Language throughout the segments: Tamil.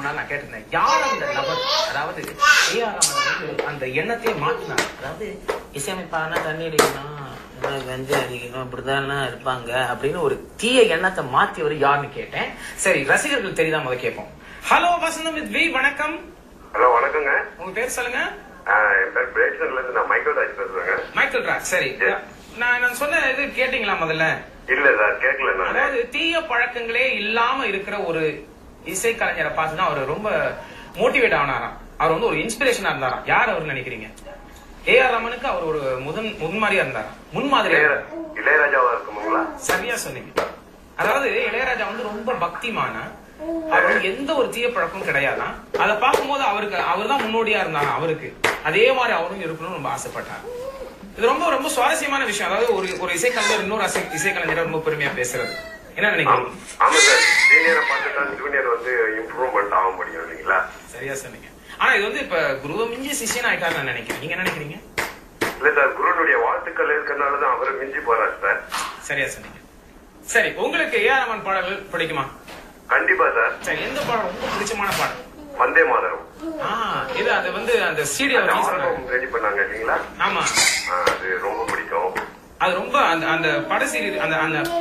நாள் நான் கேட்டிருந்தேன், யார் அந்த நபர், அதாவது ஏஆர் ரஹ்மான் வந்து அந்த எண்ணத்தையே மாற்றினார். அதாவது இசையமைப்பானா தண்ணி அடிக்கணும், கஞ்சி அடிக்கணும், இப்படிதான் இருப்பாங்க அப்படின்னு ஒரு தீய எண்ணத்தை மாத்தியவர் யாருன்னு கேட்டேன். சரி, ரசிகர்கள் தெரியுதா முதல்ல கேட்போம். ஹலோ வசந்தம் வித் வி, வணக்கம். ஹலோ வணக்கங்க. உங்க பேர் சொல்லுங்க. என் பேர் பிரேக்ஷன்ல இருந்து நான் மைக்கேல் ராஜ் பேசுறேங்க. மைக்கேல் ராஜ். சரி, நான் சொன்ன இது கேட்டீங்களா முதல்ல? இல்ல சார், கேட்கல. அதாவது தீய பழக்கங்களே இல்லாம இருக்கிற ஒரு இசை கலைஞரை பார்த்துதான் அவர் ரொம்ப மோட்டிவேட் ஆனாராம். அவர் வந்து ஒரு இன்ஸ்பிரேஷனா இருந்தாராம். யார் அவர் நினைக்கிறீங்க? ஏஆர் ரஹ்மானுக்கு அவர் ஒரு முன்மாதிரியா இருந்தாரா? முன்மாதிரியா? இளையராஜாவா இருக்குங்களா? சரியா சொன்னீங்க. அதாவது இளையராஜா வந்து ரொம்ப பக்திமான, அவர் வந்து எந்த ஒரு தீய பழக்கமும் கிடையாதான். அதை பார்க்கும்போது அவர் தான் முன்னோடியா இருந்தாரா அவருக்கு. அதே மாதிரி அவரும் இருக்கணும்னு ரொம்ப ஆசைப்பட்டார். இது ரொம்ப ரொம்ப சுவாரஸ்யமான விஷயம். அதாவது ஒரு இசைக்கலைஞர் இன்னொரு இசைக்கலைஞர் ரொம்ப பெருமையா பேசுறது. என்ன நினைக்கிறீங்க? ஆமா சார், சீனியரை பார்த்துதான் ஜூனியர் வந்து இம்ப்ரூவ்மெண்ட் ஆக முடியும் இல்லைங்களா? சரியா சொன்னீங்க. ஆனா இது வந்து இப்ப குருவை மிஞ்சி சிஷியன் ஆயிட்டாரு நான் நினைக்கிறேன். நீங்க நினைக்கிறீங்க? இல்ல சார், குருனுடைய வாழ்த்துக்கள் இருக்கிறதுனாலதான் அவரை மிஞ்சி போறாரு சார். சரியா சொன்னீங்க. சரி, உங்களுக்கு ஏஆர் ரஹ்மான் பாடல்கள் பிடிக்குமா? கண்டிப்பா சார். சரி, எந்த பாடல் ரொம்ப பிடிச்சமான பாடல்? வந்தே மாதரம். இது அது வந்து அந்த சிடி ரெடி பண்ணாங்க இல்லீங்களா? ஆமா, அது ரொம்ப பிடிக்கும். அது ரொம்ப அந்த பட சீடி,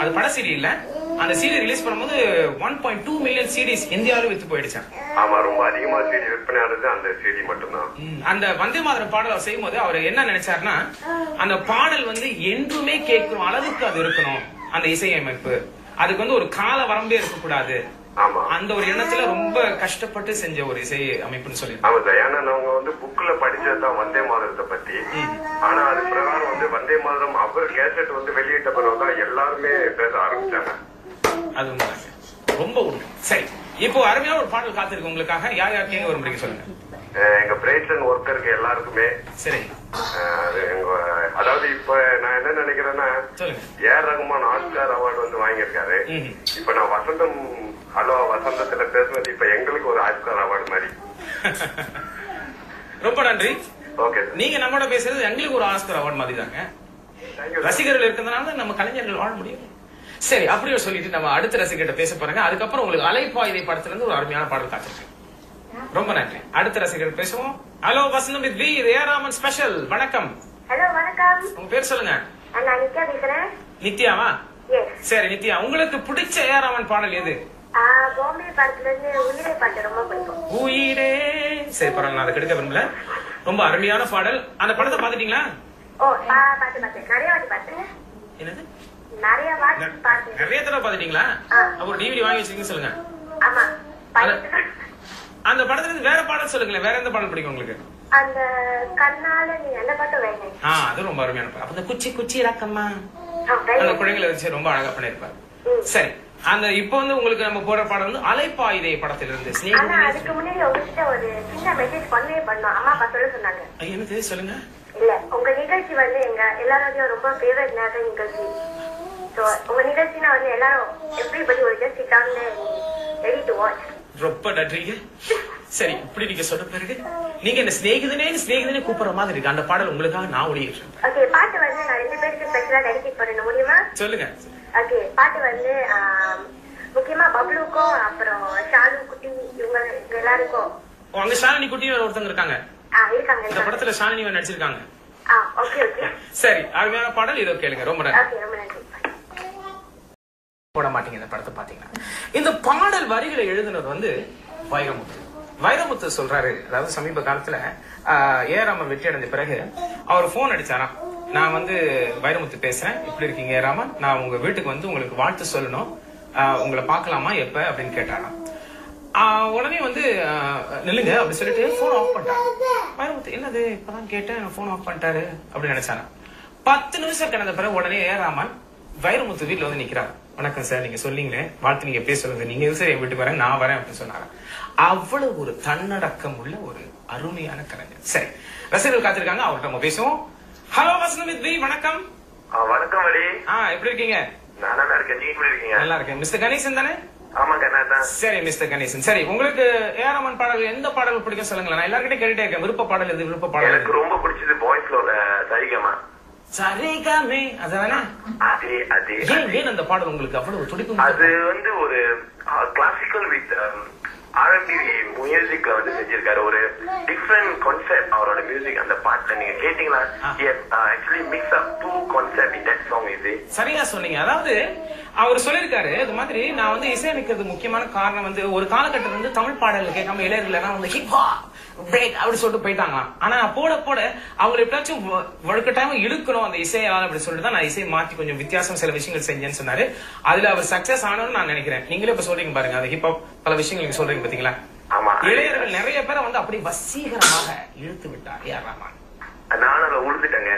அது பட சீடி இல்ல, அந்த சீடி ரிலீஸ் பண்ணும்போது 1.2 மில்லியன் சீடிஸ் இந்தியாவில வித்து போயிடுச்சான். ஆமா, ரொம்ப அதிகமா சீடி விற்பனை ஆனது அந்த சீடி மட்டும்தான். அந்த வந்தே மாதரம் பாடல் அவர் செய்யும் போது அவர் என்ன நினைச்சாருன்னா, அந்த பாடல் வந்து என்றுமே கேட்கும் அளவுக்கு அது இருக்கணும். அந்த இசையமைப்பு அதுக்கு வந்து ஒரு கால வரம்பே இருக்கக்கூடாது. அந்த ஒரு எண்ணத்துல ரொம்ப கஷ்டப்பட்டு செஞ்ச ஒரு இசை அமைப்புன்னு சொல்லி. ஆமா சார், ஏன்னா அவங்க வந்து புக்ல படிச்சதுதான் வந்தே மாதரத்தை பத்தி. ஆனா அது பிரகாரம் வந்து வந்தே மாதரம் அவர் கேசட் வந்து வெளியிட்ட பிறகுதான் எல்லாருமே பேச ஆரம்பிச்சாங்க. அது உண்மைதாங்க, ரொம்ப உண்மை. சரி, இப்போ அருமையான ஒரு பாடல் காத்திருக்கு உங்களுக்காக. யார் யார் கேங்க வரும் சொல்லுங்க. எங்க பிரேட்சன் ஒர்க்கருக்கு எல்லாருக்குமே. சரி, அதாவது இப்ப நான் என்ன நினைக்கிறேன்னா, ஏஆர் ரஹ்மான் ஆஸ்கார் அவார்டு வந்து வாங்கியிருக்காரு. இப்ப நான் வசந்தம் ஹலோ வசந்தத்துல பேசுனது இப்ப எங்களுக்கு ஒரு ஆஸ்கார் அவார்டு மாதிரி. ரொம்ப நன்றி. ஓகே, நீங்க நம்மளோட பேசுறது எங்களுக்கு ஒரு ஆஸ்கார் அவார்டு மாதிரி தாங்க. ரசிகர்கள் இருக்கிறதுனால நம்ம கலைஞர்கள் வாழ முடியும். சரி, அப்படியே சொல்லிட்டு நம்ம அடுத்த ரசிகர்கிட்ட பேச போறாங்க. அதுக்கப்புறம் உங்களுக்கு அலைப்பாயுதை படத்துல இருந்து ஒரு அருமையான பாடல் காத்திருக்கு. ரொம்ப நன்றி. அடுத்த ரசிகர்கள் பேசுவோம். Hello Vasantham with V, AR Rahman special. வணக்கம். ஹலோ, வணக்கம். உங்க பேர் சொல்லுங்க. நான் நித்யா பேசுறேன். நித்யாவா? சரி நித்யா, உங்களுக்கு பிடிச்ச ஏஆர் ரஹ்மான் பாடல் எது? பாம்பே படத்துல இருந்து உயிரே பாட்டு ரொம்ப பிடிக்கும். உயிரே. சரி, பரவாயில்ல, நான் அதை கெடுக்க விரும்பல. ரொம்ப அருமையான பாடல். அந்த படத்தை பாத்துட்டீங்களா? பாத்து நிறைய வாட்டி பாத்தேன். என்னது? நிறைய வாட்டி பாத்தேன். நிறைய தடவை பாத்துட்டீங்களா? ஒரு டிவிடி வாங்கி வச்சிருக்கீங்க சொல்லுங்க. ஆமா. அந்த படத்துல இருந்து வேற பாடல் சொல்லுங்களேன். வேற எந்த பாடல் பிடிக்கும் உங்களுக்கு? அந்த கண்ணால நீ அந்த பாட்டு வேணும். அது ரொம்ப அருமையான பாடல். அப்ப குச்சி குச்சி ரக்கம்மா அந்த குழந்தைகளை வச்சு ரொம்ப அழகா பண்ணிருப்பாரு. சரி, அந்த இப்ப வந்து உங்களுக்கு நம்ம போற பாடம் வந்து அலைப்பாயுதை படத்திலிருந்து. அதுக்கு முன்னாடி உங்ககிட்ட ஒரு சின்ன மெசேஜ் பண்ணோம். அம்மா அப்பா சொன்னாங்க. என்னது சொல்லுங்க. இல்ல, உங்க நிகழ்ச்சி வந்து எங்க எல்லாரோடையும் ரொம்ப ஃபேவரட் நிகழ்ச்சி. உங்க நிகழ்ச்சினா வந்து எல்லாரும் எவ்ரிபடி ஒரு just sit down ready to watch. ரொம்ப நன்றிங்க. சரி, இப்படி நீங்க சொன்ன பிறகு நீங்க என்ன ஸ்நேகிதனே கூப்பிடுற மாதிரி இருக்கு. அந்த பாடல் உங்களுக்காக நான் ஒளியிடுறேன். ஓகே, பாட்டு வந்து நான் 2 பேருக்கு ஸ்பெஷலா டெடிகேட் பண்ண முடியுமா? சொல்லுங்க. ஓகே, பாட்டு வந்து முக்கியமா பப்ளுக்கும் அப்புறம் ஷாலு குட்டி இவங்க எல்லாருக்கும். அங்க ஷாலினி குட்டி ஒருத்தவங்க இருக்காங்க. இருக்காங்க. இந்த படத்துல ஷாலினி நடிச்சிருக்காங்க. Okay okay. சரி, அருமையான பாடல். இதோ கேளுங்க. ரொம்ப நன்றி. ரொம்ப நன்றி. போட மாட்டீங்க இந்த படத்தை பாத்தீங்கன்னா. இந்த பாடல் வரிகளை எழுதுனது வந்து வைரமுத்து. வைரமுத்து சொல்றாரு, அதாவது சமீப காலத்துல ஏஆர் ரஹ்மான் வெற்றி அடைஞ்ச பிறகு அவர் போன் அடிச்சாராம். நான் வந்து வைரமுத்து பேசுறேன், எப்படி இருக்கீங்க ஏஆர் ரஹ்மான், நான் உங்க வீட்டுக்கு வந்து உங்களுக்கு வாழ்த்து சொல்லணும், உங்களை பாக்கலாமா எப்ப அப்படின்னு கேட்டாராம். உடனே வந்து நில்லுங்க அப்படி சொல்லிட்டு போன் ஆஃப் பண்ணிட்டாரு. வைரமுத்து என்னது இப்பதான் கேட்டேன் போன் ஆஃப் பண்ணிட்டாரு அப்படின்னு நினைச்சாராம். 10 நிமிஷம் கடந்த பிறகு உடனே ஏஆர் ரஹ்மான் வைரமுத்து வீட்டுல வந்து நிக்கிறார். வணக்கம் சார், நீங்க சொன்னீங்களே வாழ்த்து, நீங்க எப்படி சொல்லுங்க, நீங்க சார் என் வீட்டுக்கு வரேன், நான் வரேன் அப்படின்னு சொன்னாங்க. அவ்வளவு ஒரு தன்னடக்கம் உள்ள ஒரு அருமையான கலைஞர். சரி, ரசிகர்கள் காத்திருக்காங்க, அவர்கிட்ட நம்ம பேசுவோம். ஹலோ வசந்தம் வித் வி, வணக்கம். வணக்கம் வலி. எப்படி இருக்கீங்க? நான் நல்லா இருக்கேன். நீங்க எப்படி இருக்கீங்க? நல்லா இருக்கேன். மிஸ்டர் கணேசன் தானே? ஆமாங்க, நான் தான். சரி மிஸ்டர் கணேசன், சரி உங்களுக்கு ஏஆர் ரஹ்மான் பாடல் எந்த பாடல் பிடிக்கும் சொல்லுங்களேன். நான் எல்லார்கிட்டையும் கேட்டுட்டே இருக்கேன், விருப்ப பாடல் எது? விருப்ப பாடல் எனக்கு ரொம்ப பிடிச்சது பாய்ஸ் லோல சரிகமா. சரிகமே அதானே? ஏன் அந்த பாடல் உங்களுக்கு அவ்வளவு துடிப்பு? அது வந்து ஒரு கிளாசிக்கல் வித் R&B மியூசிக்ல வந்து செஞ்சிருக்காரு. ஒரு டிஃபரெண்ட் கான்செப்ட் அவரோட மியூசிக். அந்த பாட்டுல நீங்க கேட்டீங்களா? Actually mix up two concept in that song. இது சரியா சொன்னீங்க. அதாவது அவர் சொல்லிருக்காரு இது மாதிரி நான் வந்து இசையமைக்கிறது முக்கியமான காரணம் வந்து ஒரு காலகட்டத்தில் வந்து தமிழ் பாடல் கேட்காம இளையர்கள் வந்து ஹிப் ஹாப் பிரேக் அப்படி சொல்லிட்டு போயிட்டாங்க. ஆனா போட போட அவங்க எப்படியாச்சும் வழுக்கட்டாம இழுக்கணும் அந்த இசையால அப்படி சொல்லிட்டு தான் நான் இசையை மாற்றி கொஞ்சம் வித்தியாசம் சில விஷயங்கள் செஞ்சேன்னு சொன்னாரு. அதுல அவர் சக்சஸ் ஆனோன்னு நான் நினைக்கிறேன். நீங்களே இப்ப சொல்றீங்க பாருங்க, அந்த ஹிப் ஹாப் பல விஷயங்கள் நீங்க சொல்றீங்க பாத்தீங்களா? இளையர்கள் நிறைய பேரை வந்து அப்படி வசீகரமாக இழுத்து விட்டார் ஏஆர் ரஹ்மான். நானும் உழுந்துட்டேங்க.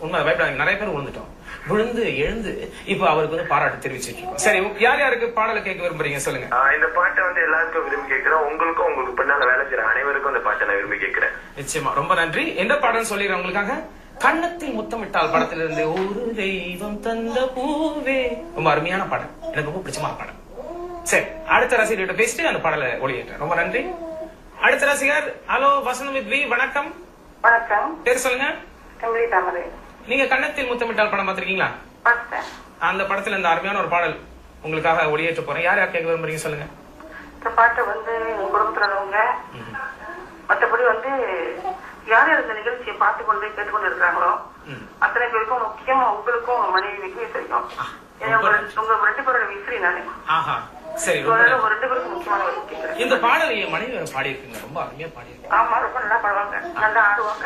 உண்மை பயப்படாங்க, நிறைய பேர் விழுந்துட்டோம். விழுந்து எழுந்து இப்ப அவருக்கு வந்து பாராட்டு தெரிவிச்சிருக்கோம். சரி, யார் யாருக்கு பாடலை கேட்க விரும்புறீங்க சொல்லுங்க. இந்த பாட்டை வந்து எல்லாருக்கும் விரும்பி கேட்கிறேன். உங்களுக்கும் உங்களுக்கு பின்னால வேலை செய்யற அனைவருக்கும் இந்த பாட்டை நான் விரும்பி கேட்கிறேன். நிச்சயமா, ரொம்ப நன்றி. எந்த பாடல் சொல்லிடுறேன் உங்களுக்காக? கன்னத்தில் முத்தமிட்டால் படத்திலிருந்து ஒரு தெய்வம் தந்த பூவே. ரொம்ப அருமையான பாடல், எனக்கு ரொம்ப பிடிச்சமான பாடல். சரி, அடுத்த ரசிகர்கிட்ட பேசிட்டு அந்த பாடலை ஒளியேற்றேன். ரொம்ப நன்றி. அடுத்த ரசிகர், ஹலோ வசந்தம் வித் வி, வணக்கம். வணக்கம். பேர் சொல்லுங்க. நீங்க கன்னத்தில் முத்தமிட்டால் படம் பாத்திருக்கீங்களா? அந்த படத்துல இந்த அருமையான ஒரு பாடல் உங்களுக்காக ஒளியேற்ற போறேன். யார் யார் கேட்க விரும்புறீங்க சொல்லுங்க. இந்த பாட்டை வந்து குடும்பத்துல உள்ளவங்க, மற்றபடி வந்து யார் யார் இந்த நிகழ்ச்சியை பார்த்து கொண்டு கேட்டுக்கொண்டு இருக்கிறாங்களோ அத்தனை பேருக்கும், முக்கியமா உங்களுக்கும் மனைவிக்கும் தெரியும். உங்க ரெண்டு பேரோட விசிறி நானே. சரி, ரெண்டு பேருக்கும் முக்கியமான இந்த பாடல் என் மனைவி பாடி இருக்குங்க, ரொம்ப அருமையா பாடி இருக்கு. ஆமா, ரொம்ப நல்லா பாடுவாங்க, நல்லா ஆடுவாங்க.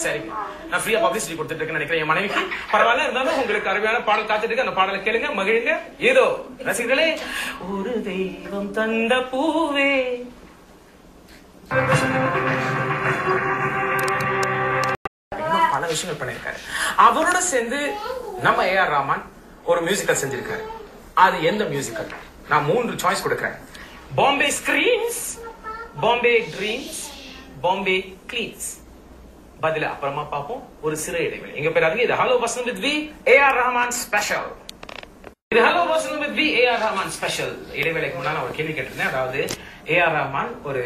சரிங்க, நான் ஃப்ரீயா பப்ளிசிட்டி கொடுத்துட்டு இருக்கேன்னு நினைக்கிறேன் என் மனைவிக்கு. பரவாயில்ல, இருந்தாலும் உங்களுக்கு அருமையான பாடல் காத்துட்டு இருக்கு. அந்த பாடலை கேளுங்க, மகிழுங்க. ஏதோ ரசிகர்களே, ஒரு தெய்வம் தந்த பூவே. பல விஷயங்கள் பண்ணிருக்காரு. அவரோட சேர்ந்து நம்ம ஏஆர் ரஹ்மான் ஒரு மியூசிக்கல் செஞ்சிருக்காரு. அது எந்த மியூசிக்கல்? நான் 3 சாய்ஸ் கொடுக்கிறேன். Bombay Screams, Bombay Dreams, Bombay Cleans. பதில அப்புறமா பார்ப்போம். ஒரு சிறு இடைவெளி. எங்க பேர் அதுங்க. இது hello Vasantham with V AR Rahman special. இது hello Vasantham with V AR Rahman special. இடைவேளைக்கு முன்னாடி நான் ஒரு கேள்வி கேட்டிருந்தேன். அதாவது ஏஆர் ரஹ்மான் ஒரு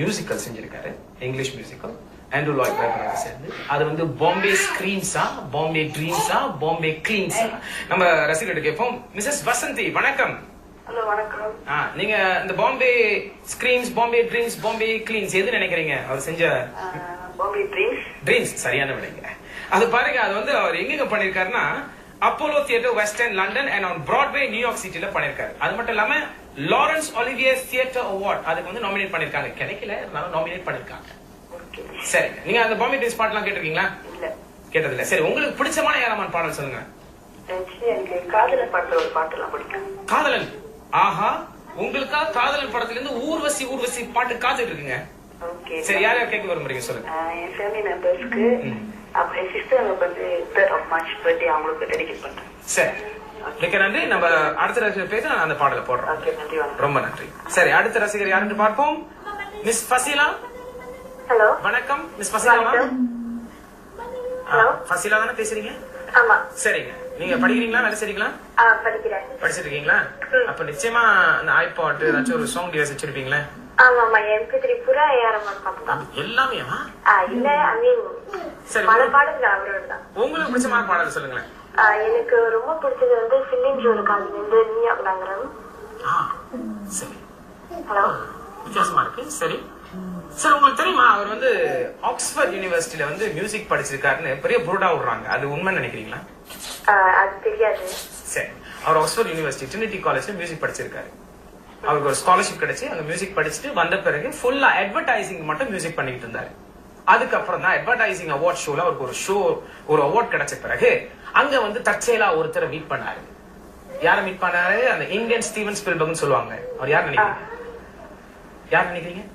மியூசிக்கல் செஞ்சிருக்காரு, இங்கிலீஷ் மியூசிக்கல், ஆண்ட்ரூ லாய்ட் வெபரோட சேர்ந்து. அது வந்து பாம்பே ஸ்கிரீம்ஸா, பாம்பே ட்ரீம்ஸா, பாம்பே கிளீன்ஸா? நம்ம ரசிகர்கிட்ட கேட்போம். மிஸ்ஸஸ் வசந்தி, வணக்கம். ஹலோ, வணக்கம். நீங்க இந்த Bombay Screams, Bombay Dreams, Bombay cleans எது நினைக்கிறீங்க? அவர் செஞ்ச பாம்பே ட்ரீம்ஸ். ட்ரீம்ஸ் சரியான விடைங்க. அது பாருங்க, அது வந்து அவர் எங்க பண்ணிருக்காருன்னா Apollo Theatre, West End, London and on Broadway, New York சிட்டில பண்ணிருக்காரு. அது மட்டும் இல்லாம லாரன்ஸ் ஒலிவியர் தியேட்டர் அவார்ட் அதுக்கு வந்து நாமினேட் பண்ணிருக்காங்க. கிடைக்கல, இருந்தாலும் நாமினேட் பண்ணிருக்காங்க. சரி, நீங்க அந்த பாம்பே ட்ரீம்ஸ் பாட்டுலாம் கேட்டிருக்கீங்களா? இல்ல, கேட்டதில்ல. சரி, உங்களுக்கு பிடிச்சமான ஏஆர் ரஹ்மான் பாடல் சொல்லுங்க. எனக்கு காதலன் பாட்டுல ஒரு பாட்டுலாம் பிடிக்கும். காதலன்? ஆஹா, உங்களுக்கா காதலன் படத்துல இருந்து ஊர்வசி ஊர்வசி பாட்டு காத்துட்டு இருக்குங்க. சரி, யார் யார் கேட்க விரும்புறீங்க சொல்லுங்க. என் ஃபேமிலி மெம்பர்ஸ்க்கு, அப்புறம் என் சிஸ்டருக்கு வந்து 3rd of March பர்த்டே அவங்களுக்கு டெடிகேட் பண்றேன். சரி, மிக்க நன்றி. நம்ம அடுத்த ரசிகர் பேச நான் அந்த பாடலை போடுறோம். ரொம்ப நன்றி. சரி, அடுத்த ரசிகர் யாருன்னு பார்ப்போம். மிஸ் ஃபசீலா. ஹலோ, வணக்கம். மிஸ் ஃபசீலா. ஃபசீலா தானே பேசுறீங்க? ஆமா. சரிங்க, நீங்க படிக்கிறீங்களா, வேலை செய்றீங்களா? படிக்கிறேன். படிச்சிட்டு இருக்கீங்களா? அப்ப நிச்சயமா அந்த ஐபாட் ஏதாச்சும் ஒரு சாங் டிவைஸ் வச்சிருப்பீங்களா? ஆமாமா, MP3 பூரா ஏஆர் ரஹ்மான் பாட்டு தான். எல்லாமே? இல்ல, ஐ மீன் பல பாடல்கள் அவரோட தான். உங்களுக்கு பிடிச்சமான பாடல் சொல்லுங்களேன். எனக்கு ரொம்ப பிடிச்சது வந்து ஃபிலிம் ஜோரு காதுல இருந்து நியூயார்க் நகரம். சரி, ஹலோ, வித்தியாசமா இருக்கு. சரி சார், உங்களுக்கு தெரியுமா அவர் வந்து ஆக்ஸ்போர்ட் யூனிவர்சிட்டியில வந்து மியூசிக் படிச்சிருக்காருன்னு பெரிய புருடா விடுறாங்க. அது உண்மை நினைக்கிறீங்களா? அது தெரியாது. சரி, அவர் ஆக்ஸ்போர்ட் யூனிவர்சிட்டி ட்ரினிட்டி காலேஜ்ல மியூசிக் படிச்சிருக்காரு. அவருக்கு ஒரு ஸ்காலர்ஷிப் கிடைச்சு அங்க மியூசிக் படிச்சுட்டு வந்த பிறகு ஃபுல்லா அட்வர்டைசிங் மட்டும் மியூசிக் பண்ணிட்டு இருந்தாரு. அதுக்கப்புறம் தான் அட்வர்டைசிங் அவார்ட் ஷோல அவருக்கு ஒரு அவார்ட் கிடைச்ச பிறகு அங்க வந்து தற்செயலா ஒருத்தரை மீட் பண்ணாரு. யாரை மீட் பண்ணாரு? அந்த இந்தியன் ஸ்டீவன் ஸ்பில்பர்க்னு சொல்லுவாங்க. அவர் யார் நினைக்கிறீங்க? யார் நினைக்கிறீங்க?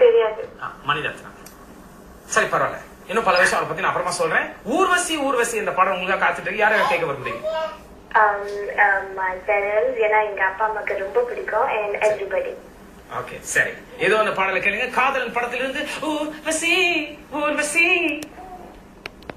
தெரியாது. மணிரத்னம். சரி, பரவாயில்ல. இன்னும் பல விஷயம் அவரை பத்தி நான் அப்புறமா சொல்றேன். ஊர்வசி ஊர்வசி இந்த படம் உங்களுக்கு காத்துட்டு இருக்கு. யாரை கேட்க விரும்புறீங்க? my parents, ஏன்னா எங்க அப்பா அம்மாக்கு ரொம்ப பிடிக்கும், and everybody. ஓகே, சரி, ஏதோ அந்த பாடலை கேளுங்க. காதலன் படத்திலிருந்து ஊர்வசி ஊர்வசி